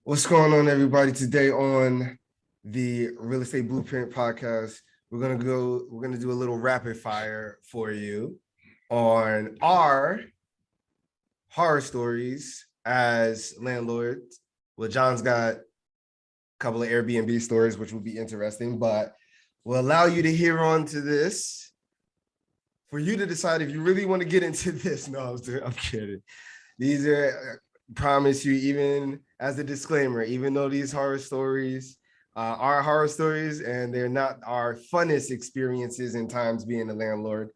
What's going on, everybody? Today on the Real Estate Blueprint podcast, we're gonna do a little rapid fire for you on our horror stories as landlords. Well, John's got a couple of Airbnb stories, which will be interesting, but we'll allow you to hear on to this for you to decide if you really want to get into this. No, I'm kidding. These are, promise you, even as a disclaimer, even though these horror stories are horror stories and they're not our funnest experiences in times being a landlord,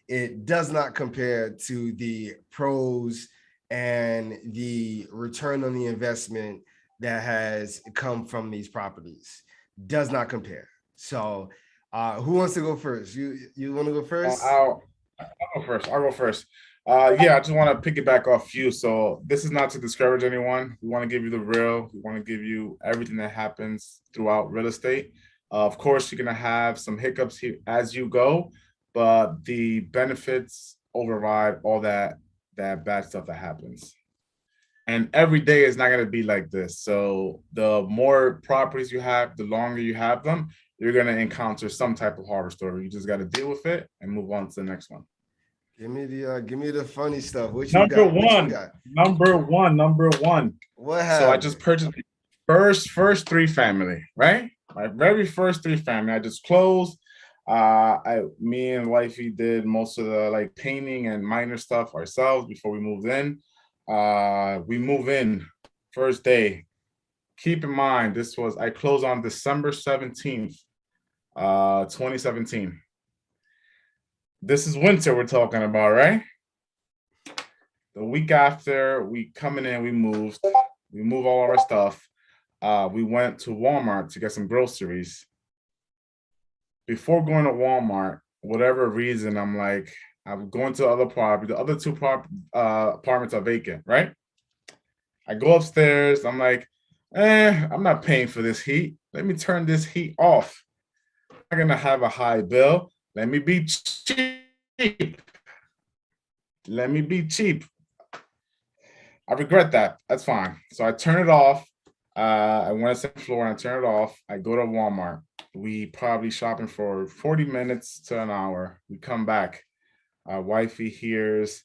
it does not compare to the pros and the return on the investment that has come from these properties. Does not compare. So who wants to go first? You want to go first? I'll go first. I'll go first. Yeah, I just want to piggyback off you. So this is not to discourage anyone. We want to give you the real. We want to give you everything that happens throughout real estate. Of course, you're gonna have some hiccups here as you go, but the benefits override all that bad stuff that happens. And every day is not gonna be like this. So the more properties you have, the longer you have them, you're gonna encounter some type of horror story. You just got to deal with it and move on to the next one. Give me the funny stuff. What you Number got? What you one, got? number one. What So I just happened? purchased my first three family, right? My very first three family. I just closed. Me and wifey did most of the like painting and minor stuff ourselves before we moved in. We move in first day. Keep in mind, I closed on December 17th, 2017. This is winter we're talking about, right? The week after we coming in, we move all of our stuff. We went to Walmart to get some groceries. Before going to Walmart, whatever reason, I'm going to the other property. The other apartments are vacant, right? I go upstairs. I'm like, I'm not paying for this heat. Let me turn this heat off. I'm not gonna have a high bill. Let me be cheap. Let me be cheap. I regret that. That's fine. So I turn it off. I went to the second floor and I turn it off. I go to Walmart. We probably shopping for 40 minutes to an hour. We come back. Wifey hears,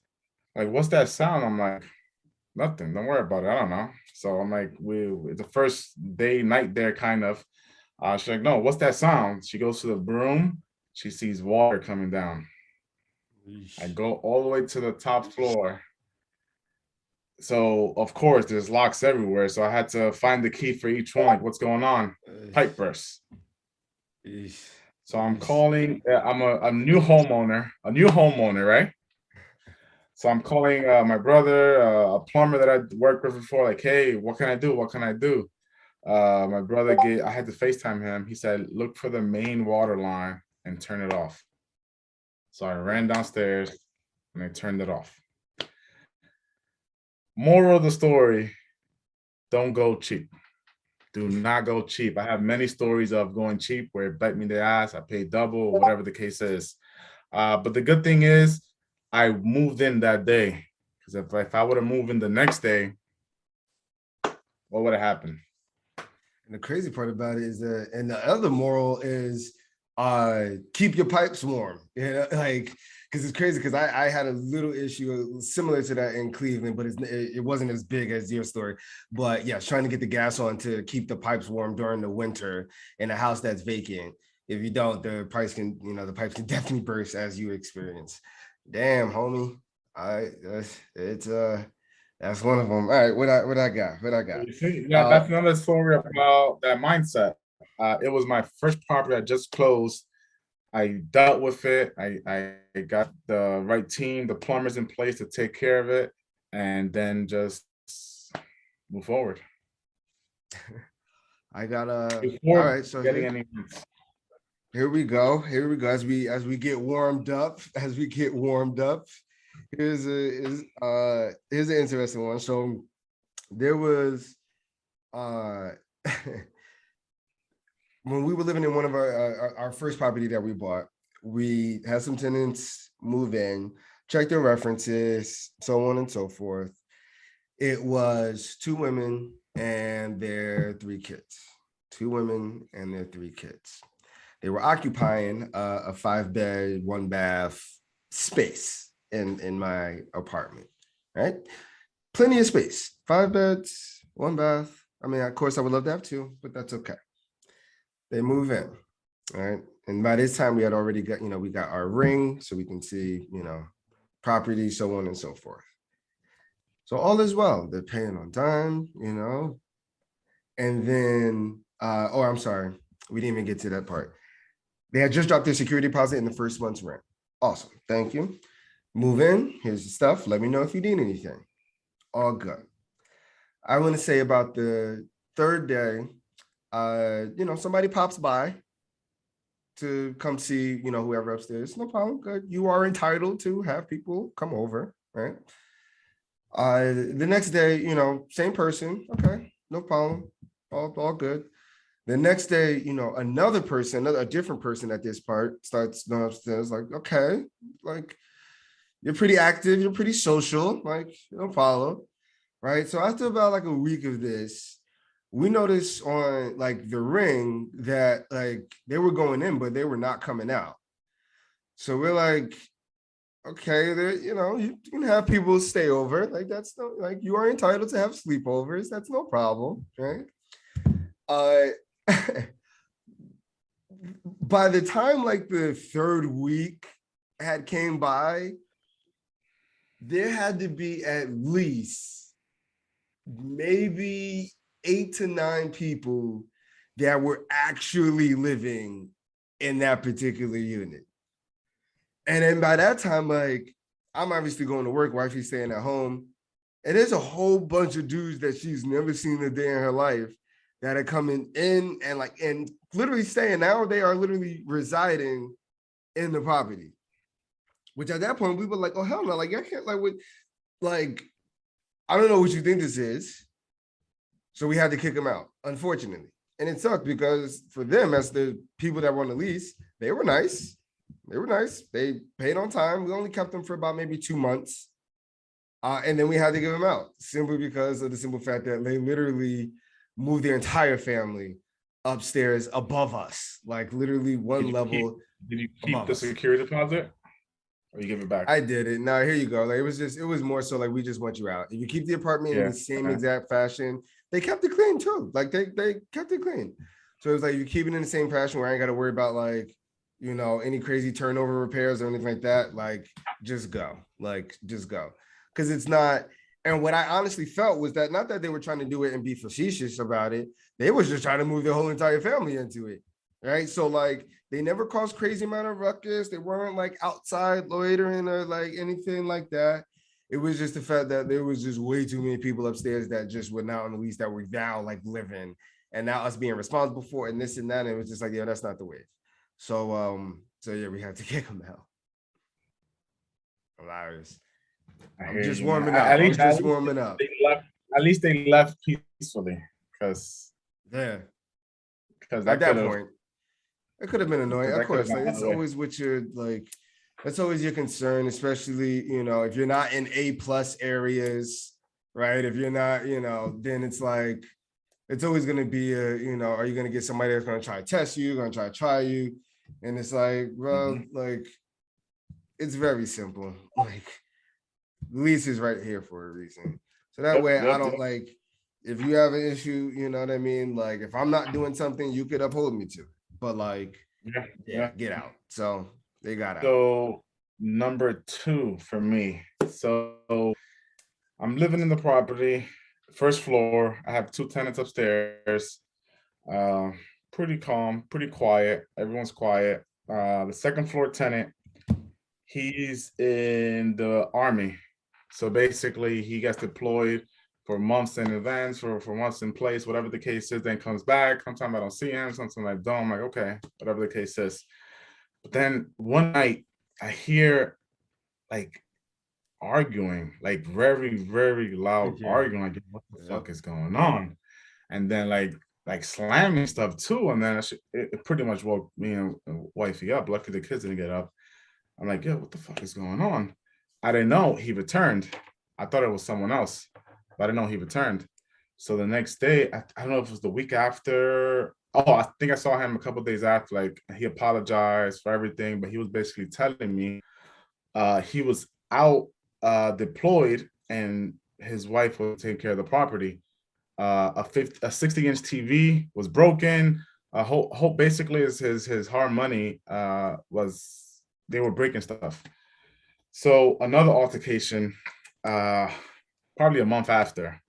like, what's that sound? I'm like, nothing. Don't worry about it. I don't know. So I'm like, the first day, night there, kind of. She's like, no, what's that sound? She goes to the broom. She sees water coming down. I Yeesh. go all the way to the top floor. So of course there's locks everywhere. So I had to find the key for each one. Like, what's going on? Pipe burst. Yeesh. So I'm Yeesh. calling. I'm a new homeowner. A new homeowner, right? So I'm calling my brother, a plumber that I worked with before. Like, hey, what can I do? What can I do? My brother I had to FaceTime him. He said, look for the main water line and turn it off. So I ran downstairs and I turned it off. Moral of the story: don't go cheap. Do not go cheap. I have many stories of going cheap where it bite me in the ass. I paid double, whatever the case is. But the good thing is, I moved in that day. Because if I would have moved in the next day, what would have happened? And the crazy part about it is that, and the other moral is keep your pipes warm. You know, like, because it's crazy because I had a little issue similar to that in Cleveland, but it wasn't as big as your story. But yeah, trying to get the gas on to keep the pipes warm during the winter in a house that's vacant. If you don't, the pipes can definitely burst as you experience. Damn, homie. It's that's one of them. All right, what I got? What I got? You see, yeah, Uh that's another story about that mindset. It was my first property I just closed. I dealt with it. I got the right team, the plumbers in place to take care of it, and then just move forward I got all before right, so getting any hints. here we go. Here we go. As we get warmed up, as we get warmed up. Here's an interesting one. So there was uh when we were living in one of our first property that we bought, we had some tenants move in, check their references, so on and so forth. It was two women, and their 3 kids. 2 women and their 3 kids. They were occupying a 5-bed, 1-bath space in my apartment, right? Plenty of space. 5 beds, 1 bath. I mean, of course, I would love to have 2, but that's okay. They move in, all right? And by this time, we had already got, we got our ring, so we can see, property, so on and so forth. So all is well. They're paying on time, and then, I'm sorry, we didn't even get to that part. They had just dropped their security deposit in the first month's rent. Awesome, thank you. Move in, here's the stuff. Let me know if you need anything. All good. I want to say about the 3rd day, somebody pops by to come see, whoever upstairs. No problem, good. You are entitled to have people come over, right? The next day, same person. Okay, no problem. All good. The next day, another person, a different person at this part starts going upstairs, like, okay, like, you're pretty active, you're pretty social, like, no problem, right? So after about like a week of this, we noticed on like the ring that like they were going in, but they were not coming out. So we're like, okay, there, you can have people stay over, like that's no, like you are entitled to have sleepovers, that's no problem, right? By the time like the 3rd week had came by, there had to be at least maybe 8 to 9 people that were actually living in that particular unit. And then by that time, like, I'm obviously going to work, wifey's staying at home. And there's a whole bunch of dudes that she's never seen a day in her life that are coming in and literally staying. Now they are literally residing in the property. Which at that point we were like, oh hell no, like I can't like I don't know what you think this is. So we had to kick them out, unfortunately. And it sucked because for them, as the people that were on the lease, they were nice. They were nice. They paid on time. We only kept them for about maybe 2 months. And then we had to give them out simply because of the simple fact that they literally moved their entire family upstairs above us, like literally one level. Did you keep the security deposit? Or you give it back? I did it. Now here you go. Like it was more so like we just want you out. If you keep the apartment in the same exact fashion, they kept it clean too. Like they kept it clean. So it was like you keep it in the same fashion where I ain't got to worry about like, any crazy turnover repairs or anything like that. Like just go. Like just go. Because it's not. And what I honestly felt was that not that they were trying to do it and be facetious about it. They was just trying to move their whole entire family into it. Right. So like they never caused crazy amount of ruckus. They weren't like outside loitering or like anything like that. It was just the fact that there was just way too many people upstairs that just were not on the lease that were now like living and now us being responsible for it and this and that. And it was just like, yeah, that's not the wave. So yeah, we had to kick them out. Hilarious. I'm just warming up. I'm just warming up. At least they left peacefully because at that point. It could have been annoying. Of course, like, it's always what you're like, that's always your concern, especially, if you're not in A+ areas, right? If you're not, then it's like, it's always going to be are you going to get somebody that's going to try to test you, going to try you? And it's like, well, like, it's very simple. Like, the lease is right here for a reason. So that way I don't like, if you have an issue, you know what I mean? Like, if I'm not doing something, you could uphold me to. But like, get out. So they got out. So number 2 for me. So I'm living in the property, 1st floor. I have 2 tenants upstairs. Pretty calm, pretty quiet. Everyone's quiet. The 2nd floor tenant, he's in the Army. So basically he gets deployed for months in advance, for months in place, whatever the case is, then comes back. Sometimes I don't see him, sometimes I don't. I'm like, okay, whatever the case is. But then one night I hear like arguing, like very, very loud arguing, like what the fuck is going on? And then like slamming stuff too. And then it pretty much woke me and wifey up. Luckily the kids didn't get up. I'm like, yo, what the fuck is going on? I didn't know he returned. I thought it was someone else, but I didn't know he returned. So the next day, I don't know if it was the week after. Oh, I think I saw him a couple of days after. Like he apologized for everything, but he was basically telling me he was out deployed and his wife was taking care of the property. A 60-inch TV was broken. Whole basically his hard money was they were breaking stuff. So another altercation, probably a month after,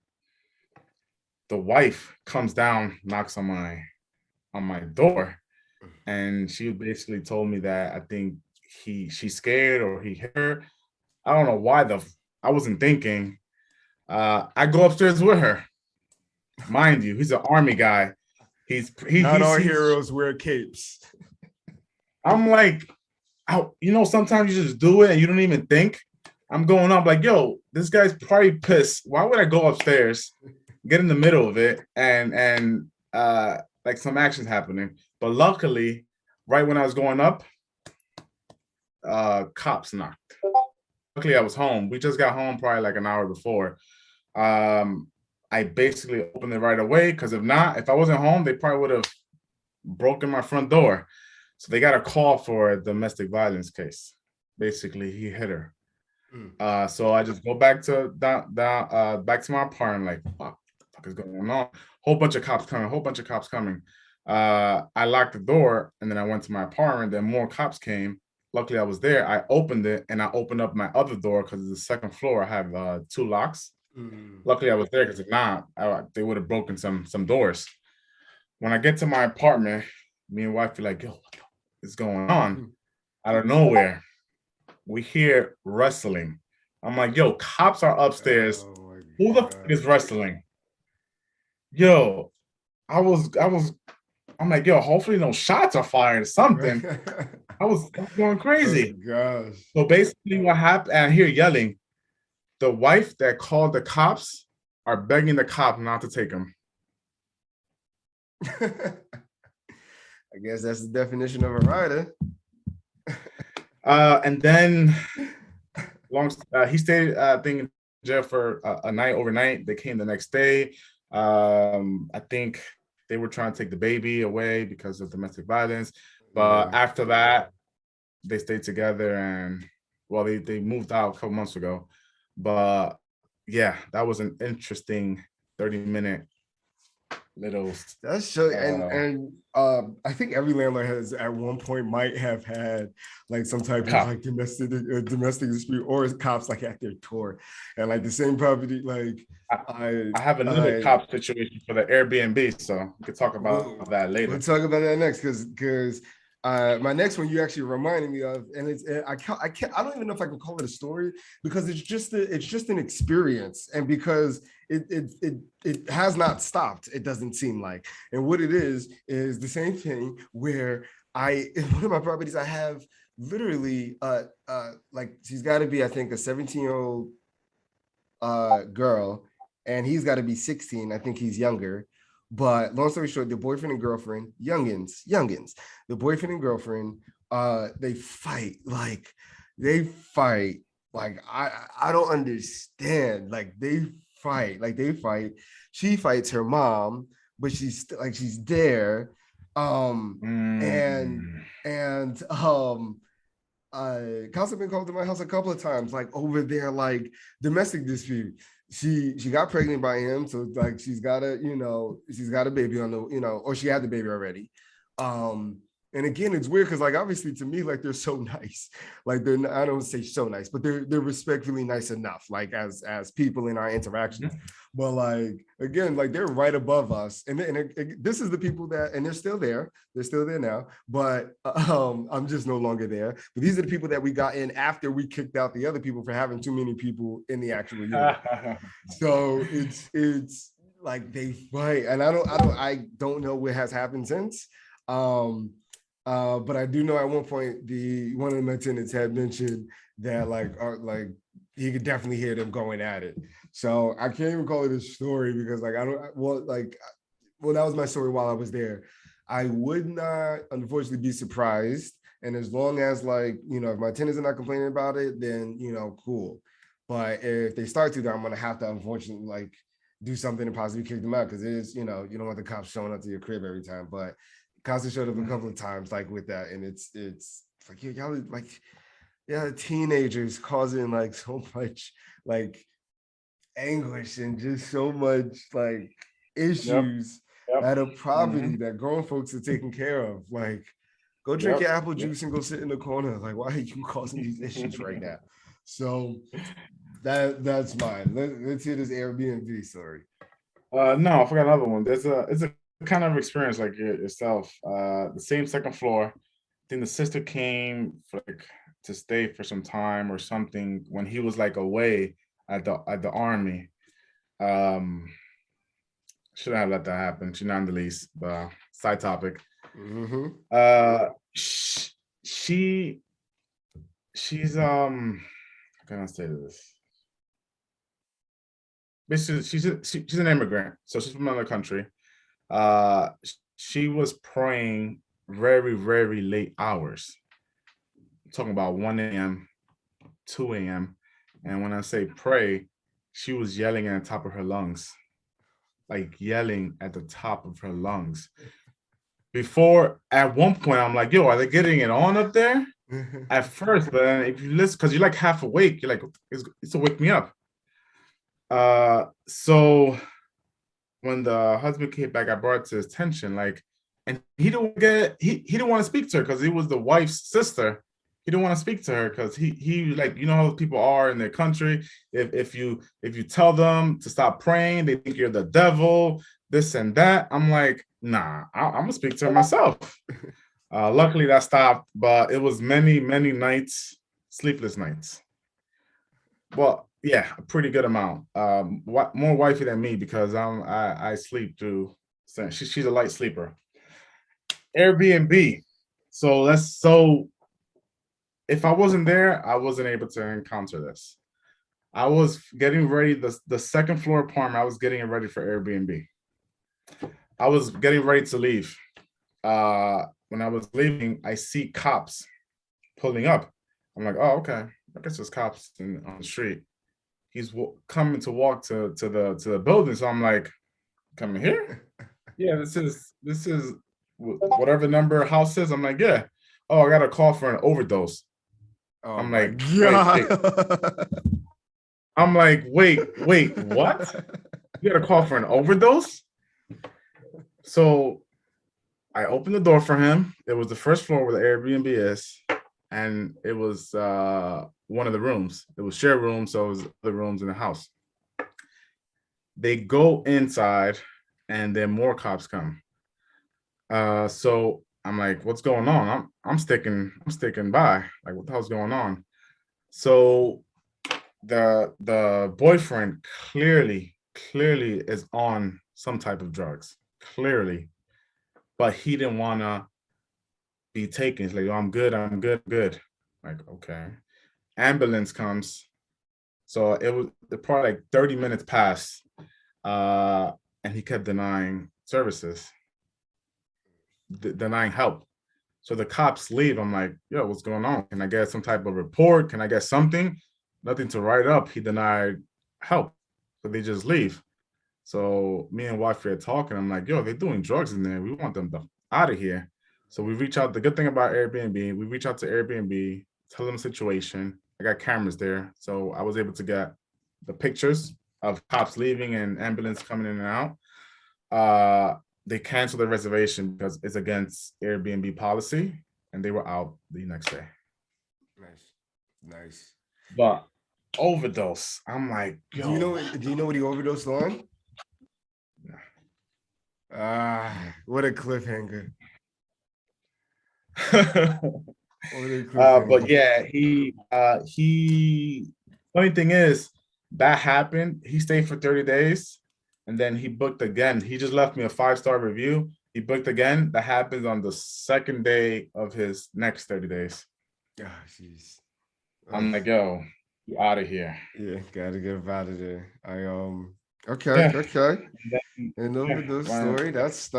the wife comes down, knocks on my door, and she basically told me that I think she's scared or he hit her. I don't know why I wasn't thinking. I go upstairs with her. Mind you, he's an army guy. Not all heroes wear capes. I'm like, sometimes you just do it and you don't even think. I'm going up like, yo, this guy's probably pissed. Why would I go upstairs, get in the middle of it, and like some action's happening? But luckily, right when I was going up, cops knocked. Luckily, I was home. We just got home probably like an hour before. I basically opened it right away because if I wasn't home, they probably would have broken my front door. So they got a call for a domestic violence case. Basically, he hit her. So I just go back to back to my apartment. Like, what the fuck is going on? Whole bunch of cops coming. I locked the door and then I went to my apartment. Then more cops came. Luckily, I was there. I opened it and I opened up my other door because it's the second floor. I have 2 locks. Luckily, I was there because if not, they would have broken some doors. When I get to my apartment, me and wife are like, yo, what is going on? Out of nowhere, we hear wrestling. I'm like, yo, cops are upstairs. Who the fuck is wrestling? Yo, I'm like, yo, hopefully no shots are fired or something. I was going crazy. Oh, gosh. So basically what happened, and I hear yelling. The wife that called the cops are begging the cop not to take him. I guess that's the definition of a rider. And then he stayed, I think, in jail for a night overnight. They came the next day. I think they were trying to take the baby away because of domestic violence. But after that, they stayed together and, well, they moved out a couple months ago. But yeah, that was an interesting 30-minute little. That's so, and I think every landlord has at one point might have had like some type of like domestic dispute or cops like at their tour, and like the same property. Like I have another cop situation for the Airbnb, so we could talk about that later. We'll talk about that next because my next one you actually reminded me of, and I don't even know if I can call it a story because it's just an experience, and because it has not stopped. It doesn't seem like, and what it is the same thing where in one of my properties I have literally like she's got to be I think a 17-year-old girl, and he's got to be 16. I think he's younger. But long story short, the boyfriend and girlfriend, youngins, the boyfriend and girlfriend, they fight. Like I don't understand. Like they fight. She fights her mom, but she's there. Councilman called to my house a couple of times, like over there, like domestic dispute. She got pregnant by him, so like she's got a baby on the, or she had the baby already. And again, it's weird because like obviously to me, like they're so nice. Like they're not, I don't say so nice, but they're respectfully nice enough, like as people in our interactions. But like again, like they're right above us. And this is the people that, and they're still there now, but I'm just no longer there. But these are the people that we got in after we kicked out the other people for having too many people in the actual unit. So it's like they fight, and I don't know what has happened since. But I do know at one point one of my tenants had mentioned that like he could definitely hear them going at it. So I can't even call it a story because like that was my story while I was there. I would not unfortunately be surprised. And as long as like, if my tenants are not complaining about it, then cool. But if they start to, then I'm gonna have to unfortunately like do something and possibly kick them out, because it is, you know, you don't want the cops showing up to your crib every time. But cops have showed up a couple of times like with that, and it's like y'all like, yeah, teenagers causing like so much like anguish and just so much like Yep. issues Yep. at a property Mhm. that grown folks are taking care of. Like, go drink Yep. your apple juice and go sit in the corner. Like, why are you causing these issues right now? So that's mine. Let's hear this Airbnb story. No, I forgot another one. It's a kind of experience like yourself. The same second floor. I think the sister came for like to stay for some time or something when he was like away at the army. Um, shouldn't have let that happen. She's not in the least. Side topic. Mm-hmm. Uh, sh- she she's how can I say this? Basically, she's an immigrant, so she's from another country. Uh, she was praying very, very late hours. I'm talking about 1 a.m., 2 a.m. And when I say pray, she was yelling at the top of her lungs, like yelling at the top of her lungs. Before, at one point, I'm like, yo, are they getting it on up there? At first, but then if you listen, because you're like half awake, you're like, it's to wake me up. So when the husband came back, I brought it to his attention, like, and he didn't want to speak to her because he was the wife's sister. He didn't want to speak to her because he like, you know how people are in their country. If you tell them to stop praying, they think you're the devil, this and that. I'm like, nah, I'm gonna speak to her myself. Luckily that stopped, but it was many, many nights, sleepless nights. Well, yeah, a pretty good amount. More wifey than me because I sleep through. So she's a light sleeper. Airbnb. So if I wasn't there, I wasn't able to encounter this. I was getting ready the second floor apartment. I was getting it ready for Airbnb. I was getting ready to leave. When I was leaving, I see cops pulling up. I'm like, oh, okay. I guess there's cops on the street. He's coming to walk to the building. So I'm like, coming here? Yeah, this is whatever number house is. I'm like, yeah. Oh, I got a call for an overdose. Oh I'm my like, wait. god. I'm like, wait, what? You got a call for an overdose? So I opened the door for him. It was the first floor where the Airbnb is, and it was one of the rooms. It was shared rooms, so it was the rooms in the house. They go inside, and then more cops come. So I'm like, what's going on? I'm sticking by. Like, what the hell's going on? So the boyfriend clearly is on some type of drugs. Clearly. But he didn't wanna be taken. He's like, oh, I'm good. Like, okay. Ambulance comes. So it was probably like 30 minutes passed. Uh, and he kept denying services, denying help. So the cops leave. I'm like, yo, what's going on? Can I get some type of report? Can I get something? Nothing to write up. He denied help. So they just leave. So me and wife are talking. I'm like, yo, they're doing drugs in there. We want them out of here. So we reach out. The good thing about Airbnb, we reach out to Airbnb, tell them the situation. I got cameras there. So I was able to get the pictures of cops leaving and ambulance coming in and out. They canceled the reservation because it's against Airbnb policy, and they were out the next day. Nice. But overdose, I'm like, yo. Do you know what he overdosed on? What a cliffhanger. What a cliffhanger. But yeah, he funny thing is that happened. He stayed for 30 days and then he booked again. He just left me a 5-star review. He booked again. That happens on the second day of his next 30 days. Jeez. I'm like, yo, you out of here. Yeah, gotta get out of there. Okay. And over the story, that's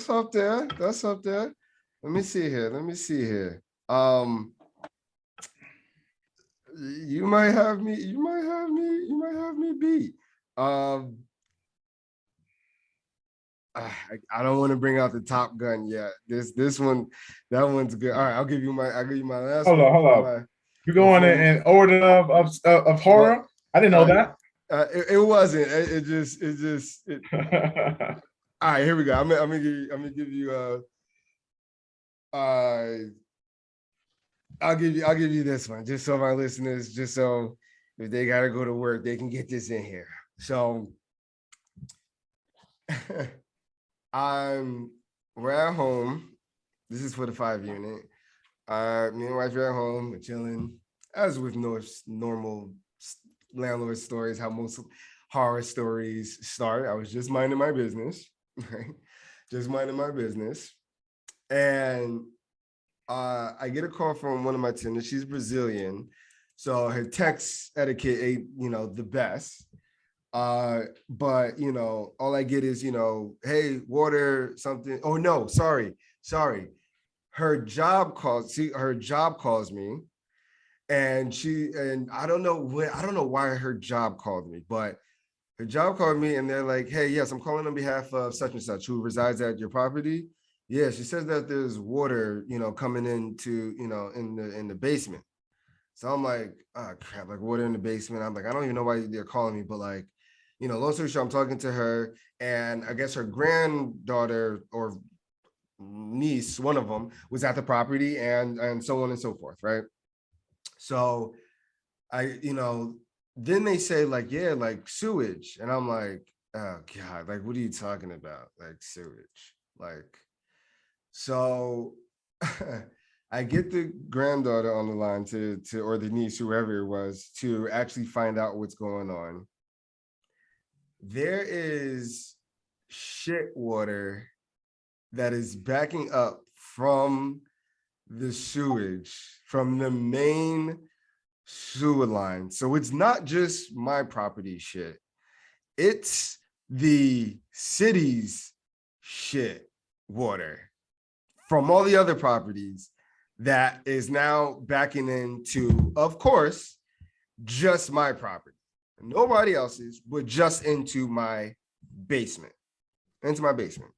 up there. That's up there. Let me see here. You might have me beat. I don't want to bring out the Top Gun yet. This one, that one's good. All right, I'll give you my last Hold one on, hold before on. my You're going before you. in order of Well, horror. I didn't know that. it wasn't. All right, here we go. I'm gonna give you uh I'll give you this one just so my listeners, just so if they gotta go to work, they can get this in here. So we're at home. This is for the 5 unit. Me and wife are at home, we're chilling, as with normal landlord stories, how most horror stories start. I was just minding my business, right? Just minding my business. And I get a call from one of my tenants. She's Brazilian. So her text etiquette ain't, the best. But all I get is, hey, water, something. Oh no, sorry. Her job calls me, and I don't know why her job called me, but her job called me and they're like, hey, yes, I'm calling on behalf of such and such who resides at your property. Yeah, she says that there's water, coming into, in the basement. So I'm like, oh crap, like water in the basement. I'm like, I don't even know why they're calling me, but like, long story short, I'm talking to her, and I guess her granddaughter or niece, one of them, was at the property, and so on and so forth, right? So then they say like, yeah, like sewage, and I'm like, oh god, like what are you talking about, like sewage, like so. I get the granddaughter on the line to or the niece, whoever it was, to actually find out what's going on. There is shit water that is backing up from the sewage, from the main sewer line. So it's not just my property shit, it's the city's shit water from all the other properties that is now backing into, of course, just my property. Nobody else's, but just into my basement. Into my basement.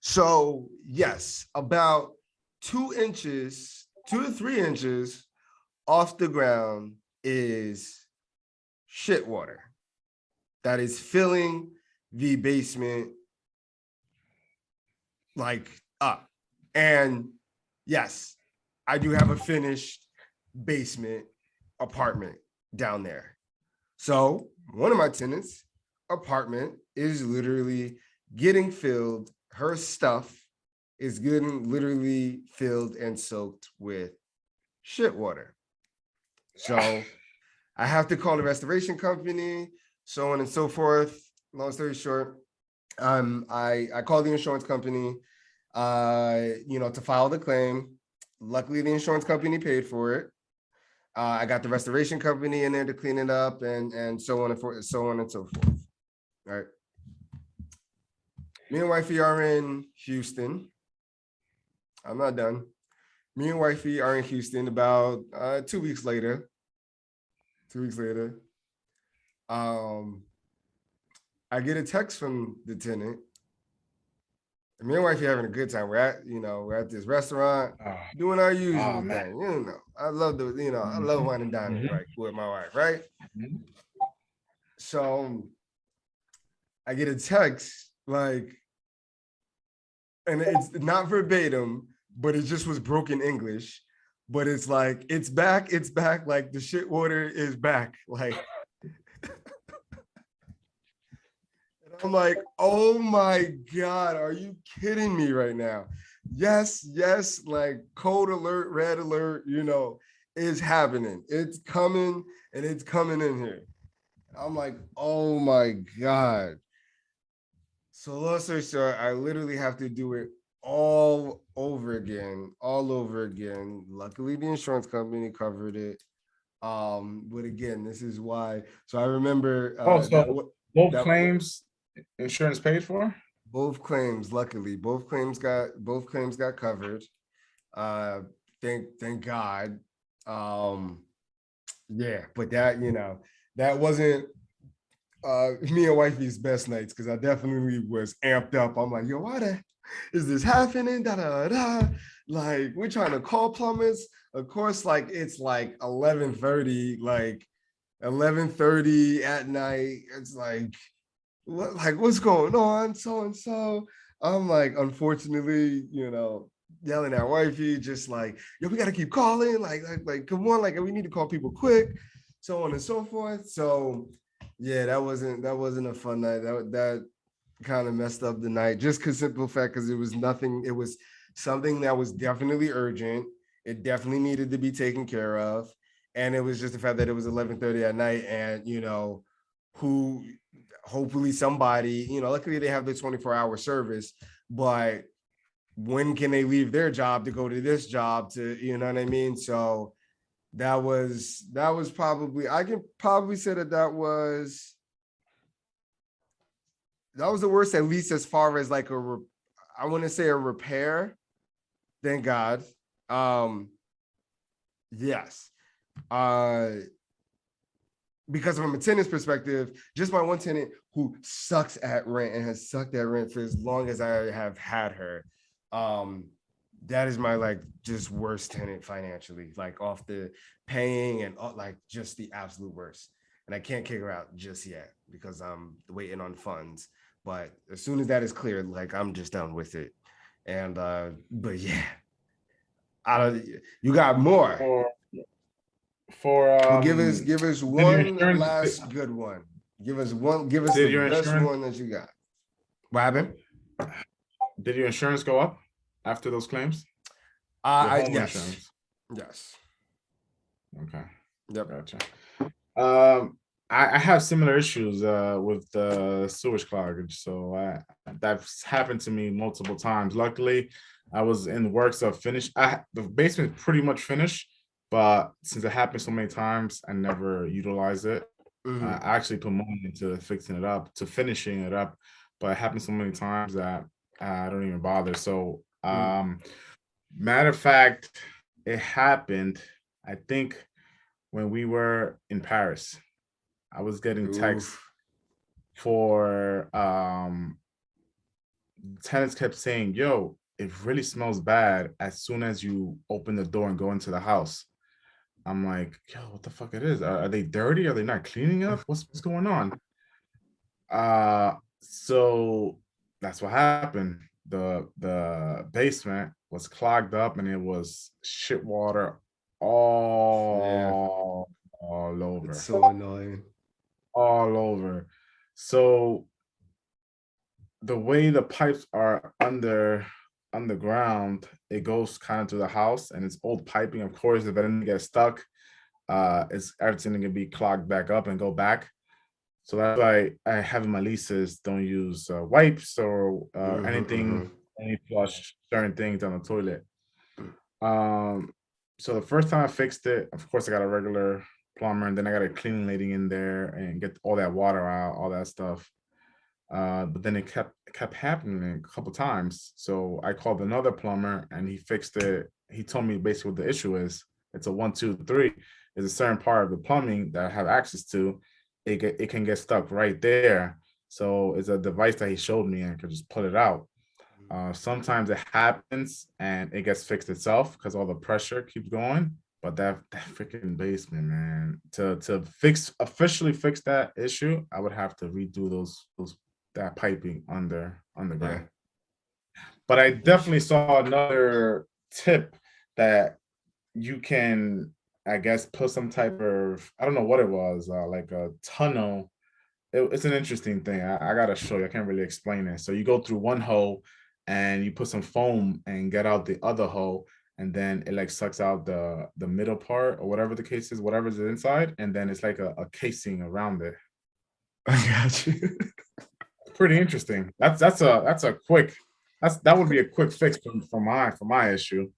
So, yes, about 2 inches, 2 to 3 inches off the ground is shit water that is filling the basement like up. And yes, I do have a finished basement apartment down there. So one of my tenants' apartment is literally getting filled. Her stuff is getting literally filled and soaked with shit water. So I have to call the restoration company, so on and so forth. Long story short, I called the insurance company, to file the claim. Luckily, the insurance company paid for it. I got the restoration company in there to clean it up, and so on and so forth. All right. Me and wifey are in Houston. I'm not done. Me and wifey are in Houston about 2 weeks later. 2 weeks later, I get a text from the tenant. Me and wifey having a good time. We're at this restaurant doing our usual thing. I love I love wine and dining right with my wife, right? So I get a text like, and it's not verbatim, but it just was broken English. But it's like, it's back, like the shit water is back. Like, and I'm like, oh my God, are you kidding me right now? Yes, like code alert, red alert, is happening. It's coming, and it's coming in here. I'm like, oh my God. So long story short, I literally have to do it all over again. Luckily, the insurance company covered it. But again, this is why. So I remember So both claims insurance paid for? both claims, luckily, both claims got covered. Uh thank God. Yeah, but that wasn't Me and wifey's best nights because I definitely was amped up. I'm like, yo, why the is this happening? Da da da. Like, we're trying to call plumbers. Of course, like it's like 11:30, like 11:30 at night. It's like, what's going on? So and so. I'm like, unfortunately, yelling at wifey, just like, yo, we gotta keep calling. Like, come on, like we need to call people quick, so on and so forth. So yeah, that wasn't a fun night. That kind of messed up the night, just because simple fact, because it was nothing, it was something that was definitely urgent. It definitely needed to be taken care of. And it was just the fact that it was 11:30 at night, and who hopefully somebody, luckily they have the 24-hour service, but when can they leave their job to go to this job to, you know what I mean? So that was probably, I can probably say that was the worst, at least as far as like I want to say a repair. Thank God. Yes. Because from a tenant's perspective, just my one tenant who sucks at rent and has sucked at rent for as long as I have had her. That is my like just worst tenant financially, like off the paying and like just the absolute worst. And I can't kick her out just yet because I'm waiting on funds. But as soon as that is cleared, like I'm just done with it. And but yeah, I don't. You got more. For for Well, give us did your one insurance last good one. Give us one. Give us did the your best insurance one that you got. What happened? did your insurance go up after those claims? Your home Yes, insurance. yes, Okay, yep. gotcha. Um, I have similar issues with the sewage cloggage, so that's happened to me multiple times. Luckily, I was in the works of finish. The basement pretty much finished, but since it happened so many times, I never utilized it. Mhm. I actually put money into fixing it up, to finishing it up, but it happened so many times that I don't even bother. So, Mhm. matter of fact, it happened, I think, when we were in Paris. I was getting texts Oof. for tenants kept saying, yo, it really smells bad as soon as you open the door and go into the house. I'm like, yo, what the fuck it is? Are they dirty? Are they not cleaning up? What's going on? So that's what happened. The basement was clogged up and it was shit water Yeah, all it's over. so annoying. All over. So the way the pipes are underground, it goes kind of to the house and it's old piping. Of course, if anything gets stuck, it's everything can be clogged back up and go back. So that's why I have in my leases don't use wipes or Mhm, anything, mhm. any flush certain things on the toilet. Um, so the first time I fixed it, of course, I got a regular plumber, and then I got a cleaning lady in there and get all that water out, all that stuff. But then it kept happening a couple times. So I called another plumber and he fixed it. He told me basically what the issue is. It's a 1, 2, 3. There's a certain part of the plumbing that I have access to. It can get stuck right there. So it's a device that he showed me and I could just pull it out. Sometimes it happens and it gets fixed itself because all the pressure keeps going. But that freaking basement, man, to officially fix that issue, I would have to redo those that piping Yeah. underground. But I definitely saw another tip that you can, I guess, put some type of, I don't know what it was, like a tunnel. It's an interesting thing. I gotta show you. I can't really explain it. So you go through one hole and you put some foam and get out the other hole, and then it like sucks out the middle part or whatever the case is, whatever's inside, and then it's like a casing around it. I got you. Pretty interesting. That's a quick, that would be a quick fix for my issue.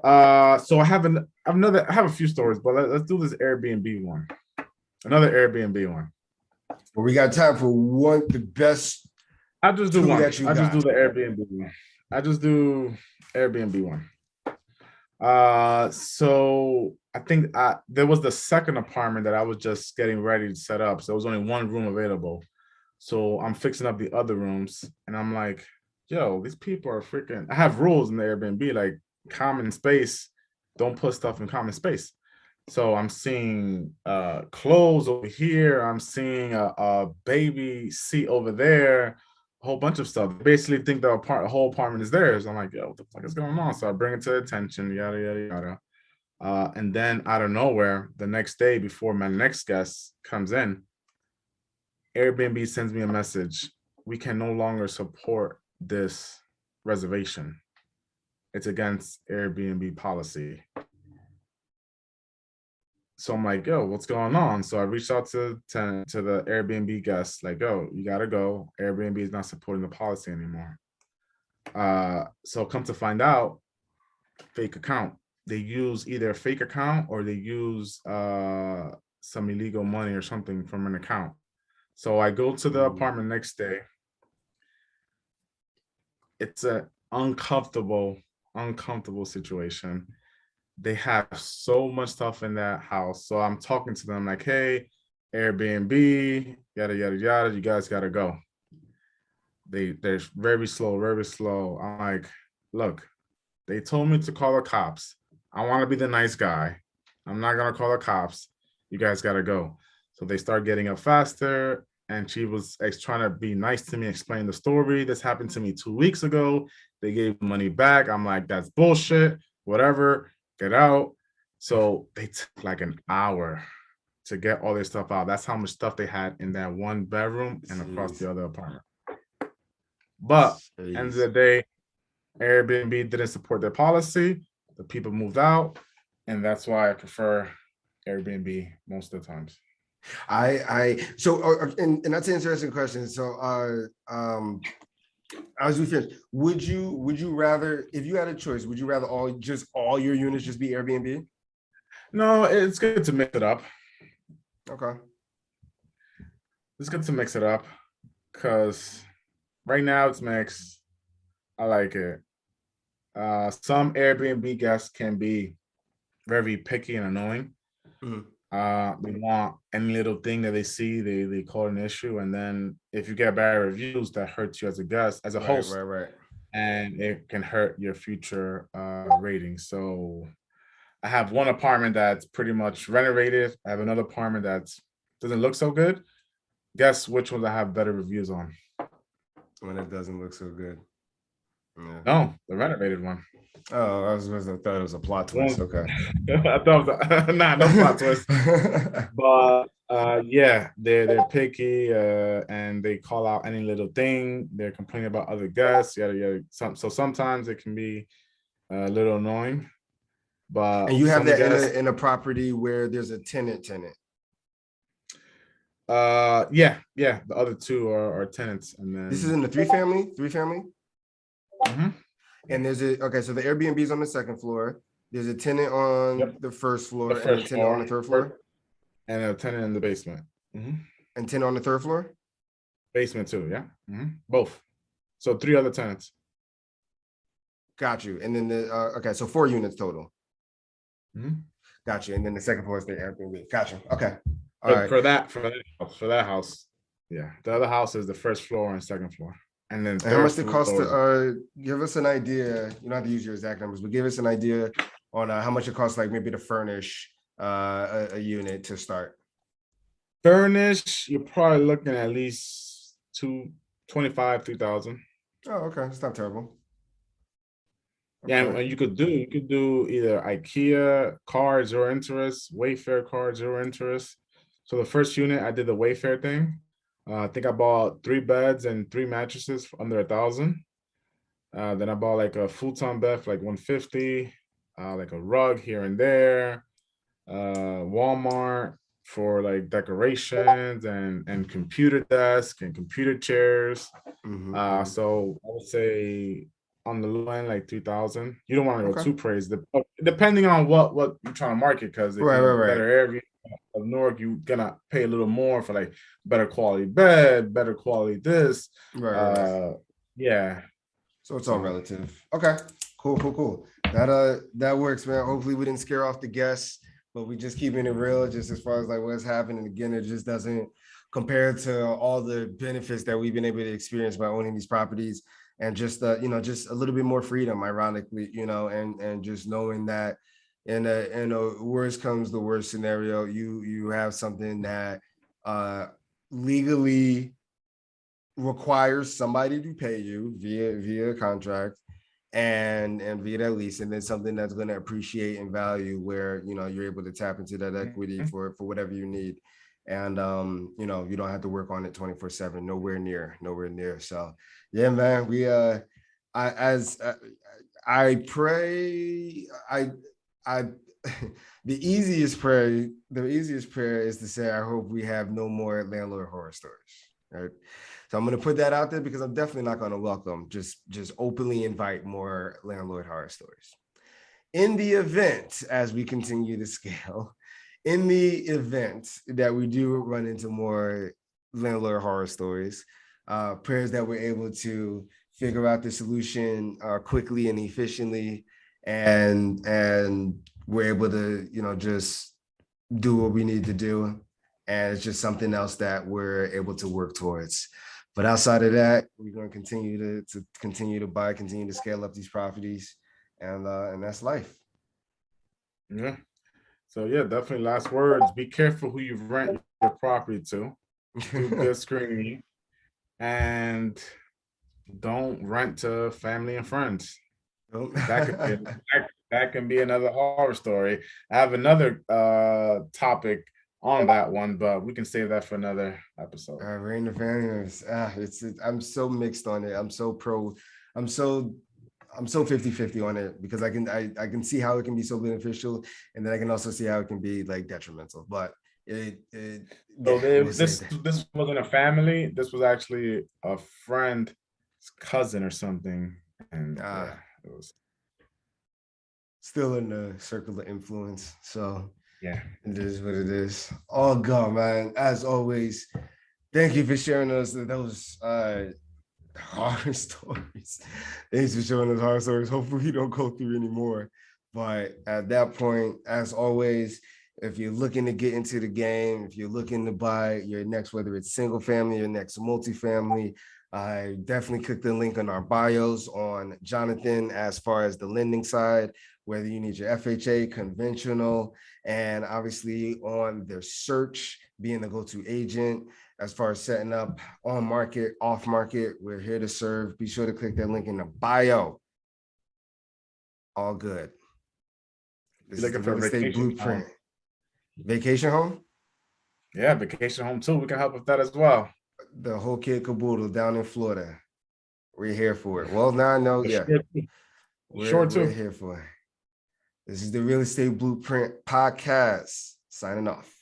So I have a few stories, but let's do this Airbnb one. Another Airbnb one. Well, we got time for the best I'll just do two one. that you I'll just got. do the Airbnb one. I just do Airbnb one. So I think there was the second apartment that I was just getting ready to set up. So there was only one room available. So I'm fixing up the other rooms, and I'm like, yo, these people are freaking. I have rules in the Airbnb, like common space. Don't put stuff in common space. So I'm seeing clothes over here. I'm seeing a baby seat over there. A whole bunch of stuff. They basically think the whole apartment is theirs. I'm like, yo, what the fuck is going on? So I bring it to attention. Yada yada yada. And then out of nowhere, the next day before my next guest comes in, Airbnb sends me a message. We can no longer support this reservation. It's against Airbnb policy. So I'm like, yo, what's going on? So I reached out to the Airbnb guests, like, yo, you gotta go. Airbnb is not supporting the policy anymore. So come to find out, fake account. They use either a fake account or they use some illegal money or something from an account. So I go to the apartment next day. It's an uncomfortable situation. They have so much stuff in that house. So I'm talking to them like, hey, Airbnb, yada, yada, yada, you guys got to go. They're very slow, very slow. I'm like, look, they told me to call the cops. I want to be the nice guy. I'm not going to call the cops. You guys got to go. So they start getting up faster. And she was trying to be nice to me, explain the story. This happened to me 2 weeks ago. They gave money back. I'm like, that's bullshit. Whatever. Get out. So they took like an hour to get all their stuff out. That's how much stuff they had in that one bedroom and across the other apartment. But end of the day, Airbnb didn't support their policy. The people moved out. And that's why I prefer Airbnb most of the times. And that's an interesting question. So as we finish, would you rather, if you had a choice, would you rather all your units just be Airbnb? No, it's good to mix it up. Okay. It's good to mix it up because right now it's mixed. I like it. Some Airbnb guests can be very picky and annoying. They want any little thing that they see, they call it an issue. And then if you get bad reviews, that hurts you as a guest, as a host. Right. And it can hurt your future rating. So I have one apartment that's pretty much renovated. I have another apartment that doesn't look so good. Guess which ones I have better reviews on? When it doesn't look so good. Yeah. No, the renovated one. Oh, I thought it was a plot twist. Okay. I thought it was no plot twist. But yeah, they're picky and they call out any little thing. They're complaining about other guests. Yada yada. So sometimes it can be a little annoying. But and you have that in a property where there's a tenant. Yeah. The other two are tenants, and then this is in the three family. Mm-hmm. And so the Airbnb is on the second floor. There's a tenant on the first floor, and a tenant on the third floor, and a tenant in the basement. And tenant on the third floor. Basement too, yeah. Both. So 3 other tenants. Got you. And then so 4 units total. Got you. And then the second floor is the Airbnb. Got you. Okay. All right. For that house, yeah. The other house is the first floor and second floor. And then how much it costs to give us an idea? You don't have to use your exact numbers, but give us an idea on how much it costs, like maybe to furnish a unit to start. Furnish, you're probably looking at least $2,500-$3,000. Oh, okay. It's not terrible. Okay. Yeah, and you could do either IKEA card, 0 interest, Wayfair card, 0 interest. So the first unit, I did the Wayfair thing. I think I bought 3 beds and 3 mattresses for under $1,000. Then I bought like a futon bed for like $150, like a rug here and there. Walmart for like decorations and computer desk and computer chairs. So I would say on the low end, like 2,000. You don't want to go too crazy, depending on what you're trying to market. Because if you're better area of Newark, you're gonna pay a little more for like better quality bed, better quality this. Yeah. So it's all relative. Okay. Cool. That works, man. Hopefully we didn't scare off the guests. but we just keeping it real, just as far as like what's happening. Again, it just doesn't compare to all the benefits that we've been able to experience by owning these properties, and just just a little bit more freedom, ironically, and just knowing that in a worst comes the worst scenario, you have something that legally requires somebody to pay you via contract and via that lease, and then something that's going to appreciate in value, where you're able to tap into that equity for whatever you need, and you don't have to work on it 24/7, nowhere near. So yeah, man, I pray I the easiest prayer is to say, I hope we have no more landlord horror stories, right? So I'm going to put that out there, because I'm definitely not going to welcome, just openly invite more landlord horror stories. In the event, as we continue to scale, in the event that we do run into more landlord horror stories, prayers that we're able to figure out the solution quickly and efficiently, and we're able to just do what we need to do, and it's just something else that we're able to work towards. But outside of that, we're going to continue to buy, continue to scale up these properties, and that's life. Yeah. So yeah, definitely last words. Be careful who you rent your property to. Do good screening, and don't rent to family and friends. That can be another horror story. I have another topic on that one, but we can save that for another episode. Rain of Failures. I'm so mixed on it. I'm so pro. I'm so 50-50 on it, because I can see how it can be so beneficial, and then I can also see how it can be like detrimental. But so this wasn't a family. This was actually a friend's cousin or something, and yeah, it was still in the circle of influence. So yeah, it is what it is. All gone, man. As always, thank you for sharing those horror stories. Thanks for showing us horror stories. Hopefully we don't go through anymore. But at that point, as always, if you're looking to get into the game, if you're looking to buy your next, whether it's single family or next multifamily, I definitely click the link on our bios on Jonathan, as far as the lending side, whether you need your FHA, conventional, and obviously on their search, being the go-to agent. As far as setting up on market, off market, we're here to serve. Be sure to click that link in the bio. All good. This is the real estate blueprint. Vacation home? Yeah, vacation home too. We can help with that as well. The whole kid caboodle down in Florida. We're here for it. Well, now I know, yeah. We're here for it. This is the Real Estate Blueprint Podcast. Signing off.